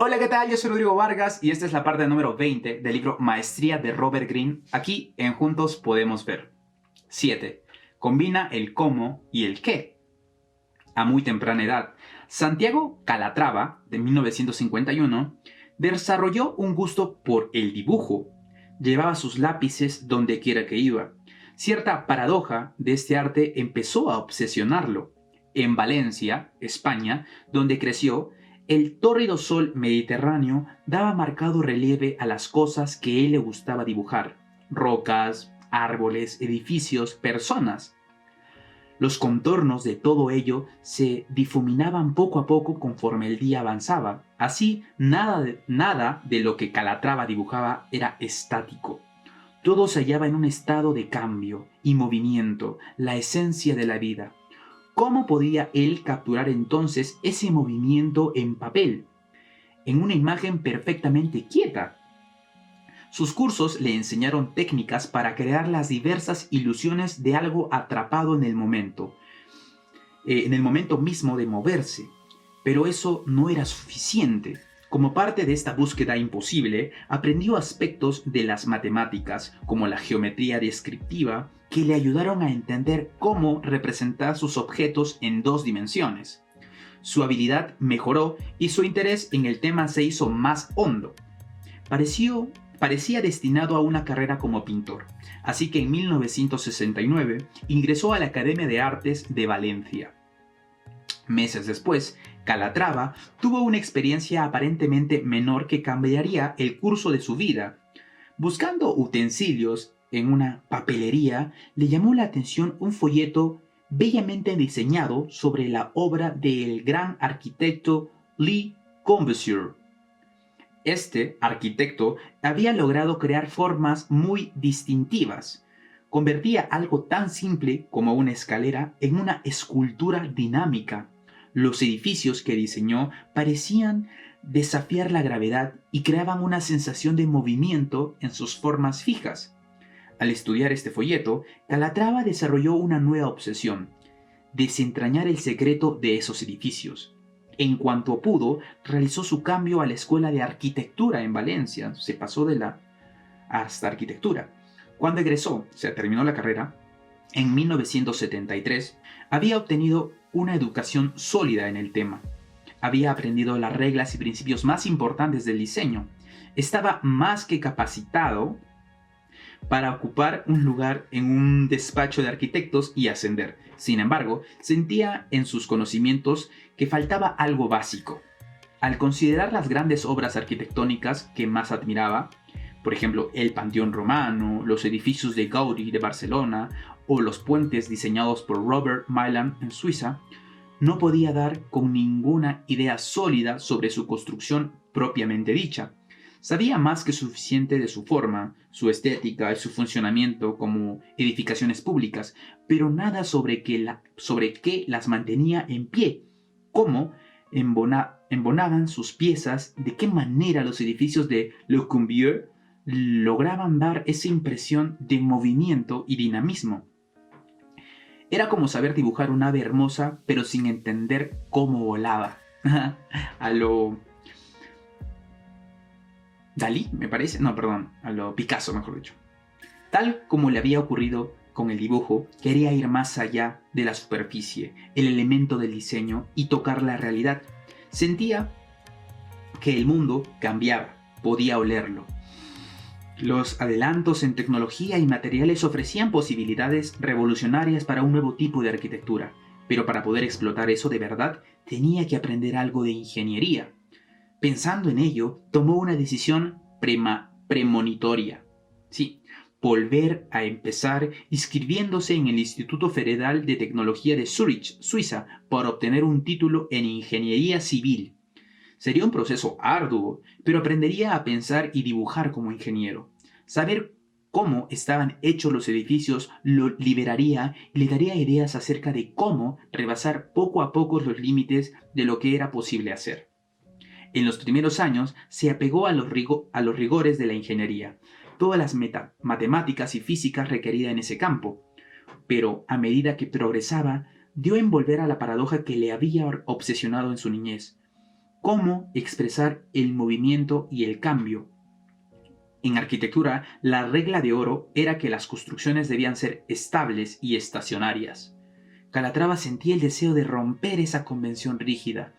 Hola, ¿qué tal? Yo soy Rodrigo Vargas y esta es la parte número 20 del libro Maestría de Robert Greene. Aquí en Juntos Podemos Ver. 7. Combina el cómo y el qué. A muy temprana edad, Santiago Calatrava, de 1951, desarrolló un gusto por el dibujo. Llevaba sus lápices donde quiera que iba. Cierta paradoja de este arte empezó a obsesionarlo. En Valencia, España, donde creció, el tórrido sol mediterráneo daba marcado relieve a las cosas que él le gustaba dibujar: rocas, árboles, edificios, personas. Los contornos de todo ello se difuminaban poco a poco conforme el día avanzaba. Así, nada de lo que Calatrava dibujaba era estático. Todo se hallaba en un estado de cambio y movimiento, la esencia de la vida. ¿Cómo podía él capturar entonces ese movimiento en papel, en una imagen perfectamente quieta? Sus cursos le enseñaron técnicas para crear las diversas ilusiones de algo atrapado en el momento mismo de moverse. Pero eso no era suficiente. Como parte de esta búsqueda imposible, aprendió aspectos de las matemáticas, como la geometría descriptiva, que le ayudaron a entender cómo representar sus objetos en dos dimensiones. Su habilidad mejoró y su interés en el tema se hizo más hondo. Parecía destinado a una carrera como pintor, así que en 1969 ingresó a la Academia de Artes de Valencia. Meses después, Calatrava tuvo una experiencia aparentemente menor que cambiaría el curso de su vida. Buscando utensilios en una papelería, le llamó la atención un folleto bellamente diseñado sobre la obra del gran arquitecto Le Corbusier. Este arquitecto había logrado crear formas muy distintivas. Convertía algo tan simple como una escalera en una escultura dinámica. Los edificios que diseñó parecían desafiar la gravedad y creaban una sensación de movimiento en sus formas fijas. Al estudiar este folleto, Calatrava desarrolló una nueva obsesión: desentrañar el secreto de esos edificios. En cuanto pudo, realizó su cambio a la Escuela de Arquitectura en Valencia. Se pasó de la hasta arquitectura. Cuando egresó, se terminó la carrera, en 1973, había obtenido una educación sólida en el tema. Había aprendido las reglas y principios más importantes del diseño. Estaba más que capacitado para ocupar un lugar en un despacho de arquitectos y ascender. Sin embargo, sentía en sus conocimientos que faltaba algo básico. Al considerar las grandes obras arquitectónicas que más admiraba, por ejemplo, el Panteón Romano, los edificios de Gaudí de Barcelona o los puentes diseñados por Robert Milan en Suiza, no podía dar con ninguna idea sólida sobre su construcción propiamente dicha. Sabía más que suficiente de su forma, su estética y su funcionamiento como edificaciones públicas, pero nada sobre qué las mantenía en pie, cómo embonaban sus piezas, de qué manera los edificios de Le Corbusier lograban dar esa impresión de movimiento y dinamismo. Era como saber dibujar un ave hermosa, pero sin entender cómo volaba. A lo Dalí, me parece. No, perdón, a lo Picasso, mejor dicho. Tal como le había ocurrido con el dibujo, quería ir más allá de la superficie, el elemento del diseño, y tocar la realidad. Sentía que el mundo cambiaba, podía olerlo. Los adelantos en tecnología y materiales ofrecían posibilidades revolucionarias para un nuevo tipo de arquitectura, pero para poder explotar eso de verdad, tenía que aprender algo de ingeniería. Pensando en ello, tomó una decisión premonitoria. Sí, volver a empezar inscribiéndose en el Instituto Federal de Tecnología de Zúrich, Suiza, para obtener un título en ingeniería civil. Sería un proceso arduo, pero aprendería a pensar y dibujar como ingeniero. Saber cómo estaban hechos los edificios lo liberaría y le daría ideas acerca de cómo rebasar poco a poco los límites de lo que era posible hacer. En los primeros años se apegó a los rigores de la ingeniería, todas las matemáticas y físicas requeridas en ese campo, pero a medida que progresaba, dio en volver a la paradoja que le había obsesionado en su niñez. cómo expresar el movimiento y el cambio. En arquitectura, la regla de oro era que las construcciones debían ser estables y estacionarias. Calatrava sentía el deseo de romper esa convención rígida.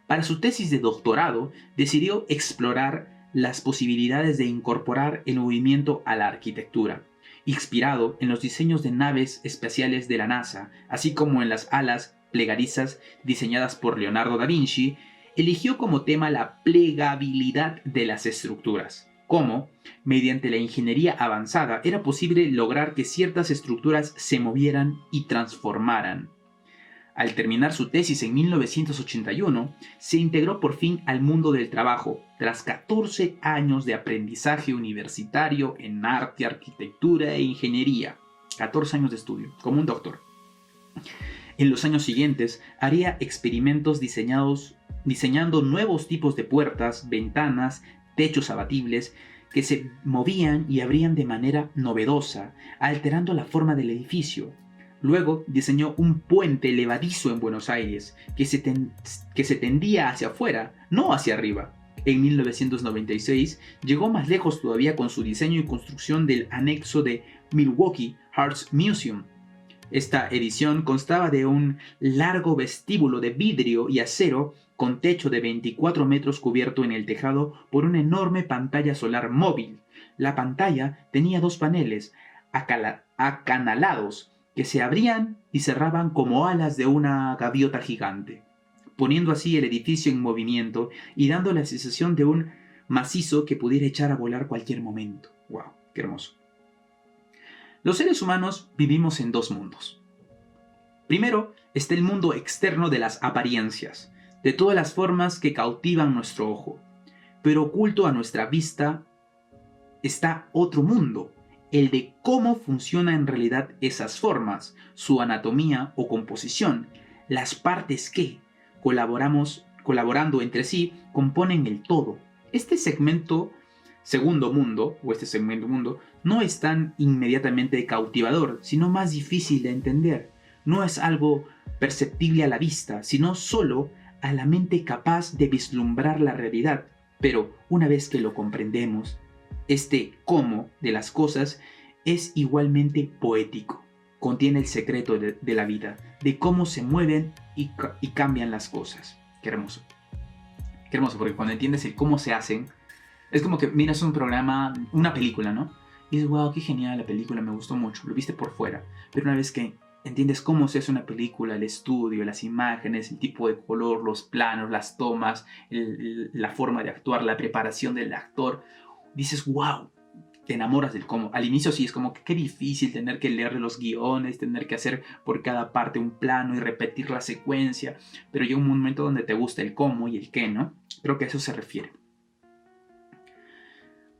Para su tesis de doctorado, decidió explorar las posibilidades de incorporar el movimiento a la arquitectura, inspirado en los diseños de naves espaciales de la NASA, así como en las alas plegadizas diseñadas por Leonardo da Vinci. Eligió como tema la plegabilidad de las estructuras. Cómo, mediante la ingeniería avanzada, era posible lograr que ciertas estructuras se movieran y transformaran. Al terminar su tesis en 1981, se integró por fin al mundo del trabajo, tras 14 años de aprendizaje universitario en arte, arquitectura e ingeniería. 14 años de estudio, como un doctor. En los años siguientes, haría experimentos diseñando nuevos tipos de puertas, ventanas, techos abatibles que se movían y abrían de manera novedosa, alterando la forma del edificio. Luego diseñó un puente levadizo en Buenos Aires que se tendía hacia afuera, no hacia arriba. En 1996 llegó más lejos todavía con su diseño y construcción del anexo de Milwaukee Arts Museum. Esta edición constaba de un largo vestíbulo de vidrio y acero con techo de 24 metros cubierto en el tejado por una enorme pantalla solar móvil. La pantalla tenía dos paneles acanalados que se abrían y cerraban como alas de una gaviota gigante, poniendo así el edificio en movimiento y dando la sensación de un macizo que pudiera echar a volar cualquier momento. ¡Wow! ¡Qué hermoso! Los seres humanos vivimos en dos mundos. Primero está el mundo externo de las apariencias, de todas las formas que cautivan nuestro ojo. Pero oculto a nuestra vista está otro mundo, el de cómo funcionan en realidad esas formas, su anatomía o composición, las partes que, colaborando entre sí, componen el todo. Este segmento mundo, no es tan inmediatamente cautivador, sino más difícil de entender. No es algo perceptible a la vista, sino solo a la mente capaz de vislumbrar la realidad. Pero una vez que lo comprendemos, este cómo de las cosas es igualmente poético. Contiene el secreto de la vida, de cómo se mueven y cambian las cosas. Qué hermoso. Qué hermoso, porque cuando entiendes el cómo se hacen, es como que miras un programa, una película, ¿no? Y dices, wow, qué genial la película, me gustó mucho, lo viste por fuera. Pero una vez que entiendes cómo se hace una película, el estudio, las imágenes, el tipo de color, los planos, las tomas, la forma de actuar, la preparación del actor, dices, wow, te enamoras del cómo. Al inicio sí es como que qué difícil tener que leer los guiones, tener que hacer por cada parte un plano y repetir la secuencia, pero llega un momento donde te gusta el cómo y el qué, ¿no? Creo que a eso se refiere.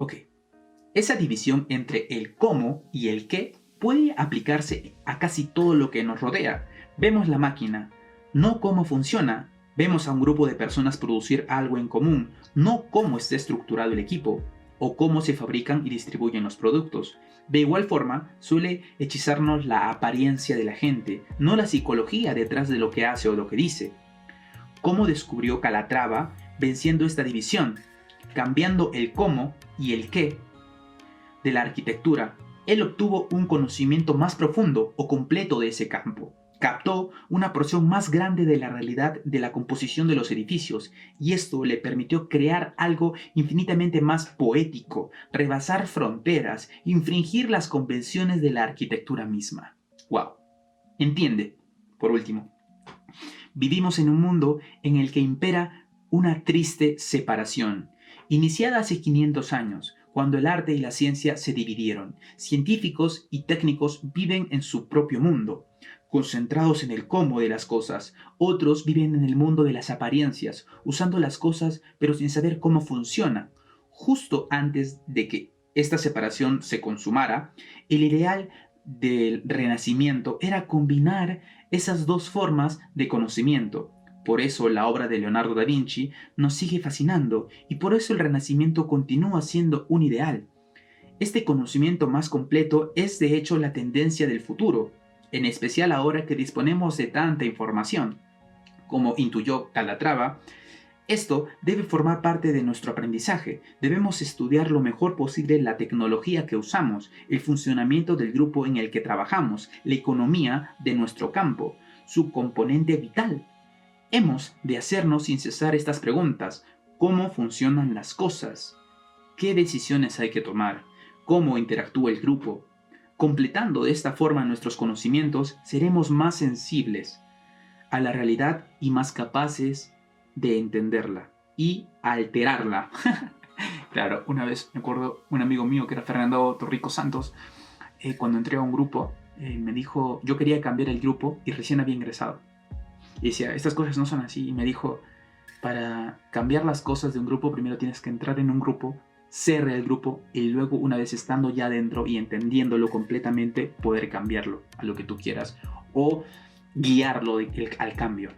Ok, esa división entre el cómo y el qué puede aplicarse a casi todo lo que nos rodea. Vemos la máquina, no cómo funciona. Vemos a un grupo de personas producir algo en común, no cómo está estructurado el equipo o cómo se fabrican y distribuyen los productos. De igual forma, suele hechizarnos la apariencia de la gente, no la psicología detrás de lo que hace o lo que dice. ¿Cómo descubrió Calatrava venciendo esta división? Cambiando el cómo y el qué de la arquitectura, él obtuvo un conocimiento más profundo o completo de ese campo. Captó una porción más grande de la realidad de la composición de los edificios, y esto le permitió crear algo infinitamente más poético, rebasar fronteras, infringir las convenciones de la arquitectura misma. ¡Wow! Entiende, por último, vivimos en un mundo en el que impera una triste separación, iniciada hace 500 años, cuando el arte y la ciencia se dividieron. Científicos y técnicos viven en su propio mundo, concentrados en el cómo de las cosas. Otros viven en el mundo de las apariencias, usando las cosas pero sin saber cómo funciona. Justo antes de que esta separación se consumara, el ideal del Renacimiento era combinar esas dos formas de conocimiento. Por eso la obra de Leonardo da Vinci nos sigue fascinando y por eso el Renacimiento continúa siendo un ideal. Este conocimiento más completo es de hecho la tendencia del futuro, en especial ahora que disponemos de tanta información. Como intuyó Calatrava, Esto debe formar parte de nuestro aprendizaje. Debemos estudiar lo mejor posible la tecnología que usamos, el funcionamiento del grupo en el que trabajamos, la economía de nuestro campo, su componente vital. Hemos de hacernos sin cesar estas preguntas. ¿Cómo funcionan las cosas? ¿Qué decisiones hay que tomar? ¿Cómo interactúa el grupo? Completando de esta forma nuestros conocimientos, seremos más sensibles a la realidad y más capaces de entenderla y alterarla. Claro, una vez me acuerdo un amigo mío que era Fernando Torrico Santos, cuando entré a un grupo, me dijo, yo quería cambiar el grupo y recién había ingresado. Y decía, estas cosas no son así. Y me dijo, para cambiar las cosas de un grupo, primero tienes que entrar en un grupo, ser el grupo, y luego, una vez estando ya dentro y entendiéndolo completamente, poder cambiarlo a lo que tú quieras o guiarlo al cambio.